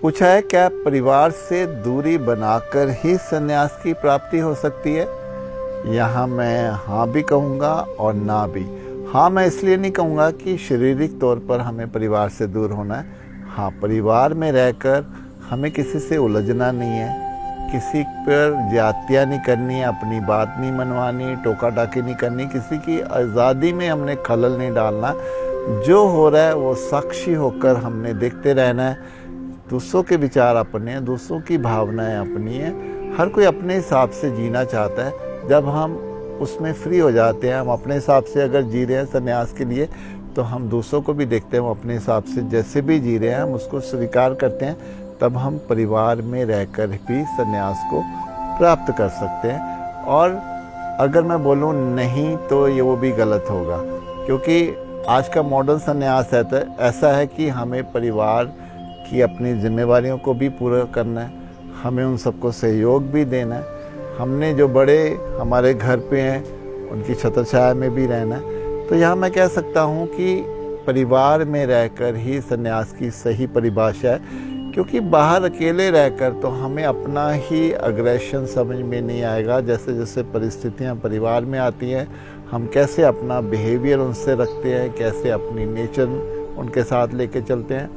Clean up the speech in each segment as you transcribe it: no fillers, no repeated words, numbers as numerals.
पूछा है, क्या परिवार से दूरी बनाकर ही संन्यास की प्राप्ति हो सकती है? यहाँ मैं हाँ भी कहूँगा और ना भी। हाँ मैं इसलिए नहीं कहूँगा कि शारीरिक तौर पर हमें परिवार से दूर होना है। हाँ, परिवार में रहकर हमें किसी से उलझना नहीं है, किसी पर ज्यादतियाँ नहीं करनी है, अपनी बात नहीं मनवानी, टोका टाकी नहीं करनी, किसी की आज़ादी में हमने खलल नहीं डालना। जो हो रहा है वो साक्षी होकर हमने देखते रहना है। दूसरों के विचार अपने हैं, दूसरों की भावनाएं अपनी हैं। हर कोई अपने हिसाब से जीना चाहता है। जब हम उसमें फ्री हो जाते हैं, हम अपने हिसाब से अगर जी रहे हैं संन्यास के लिए, तो हम दूसरों को भी देखते हैं, वो अपने हिसाब से जैसे भी जी रहे हैं हम उसको स्वीकार करते हैं। तब हम परिवार में रहकर भी संन्यास को प्राप्त कर सकते हैं। और अगर मैं बोलूँ नहीं तो ये वो भी गलत होगा, क्योंकि आज का मॉडर्न संन्यास है तो ऐसा है कि हमें परिवार की अपनी जिम्मेवारियों को भी पूरा करना है, हमें उन सबको सहयोग भी देना है, हमने जो बड़े हमारे घर पे हैं उनकी छत्रछाया में भी रहना है। तो यहाँ मैं कह सकता हूँ कि परिवार में रहकर ही संन्यास की सही परिभाषा है, क्योंकि बाहर अकेले रहकर तो हमें अपना ही अग्रेशन समझ में नहीं आएगा। जैसे जैसे परिस्थितियाँ परिवार में आती हैं, हम कैसे अपना बिहेवियर उनसे रखते हैं, कैसे अपनी नेचर उनके साथ लेके चलते हैं,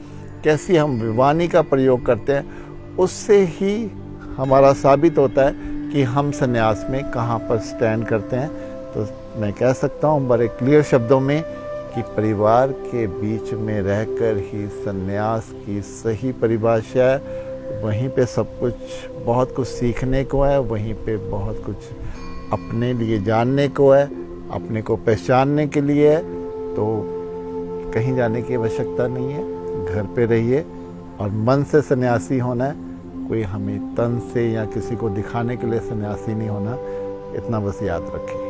कैसी हम वाणी का प्रयोग करते हैं, उससे ही हमारा साबित होता है कि हम संन्यास में कहाँ पर स्टैंड करते हैं। तो मैं कह सकता हूँ बड़े क्लियर शब्दों में कि परिवार के बीच में रहकर ही संन्यास की सही परिभाषा है। वहीं पे सब कुछ बहुत कुछ सीखने को है, वहीं पे बहुत कुछ अपने लिए जानने को है, अपने को पहचानने के लिए है। तो कहीं जाने की आवश्यकता नहीं है, घर पे रहिए। और मन से सन्यासी होना है, कोई हमें तन से या किसी को दिखाने के लिए सन्यासी नहीं होना। इतना बस याद रखिए।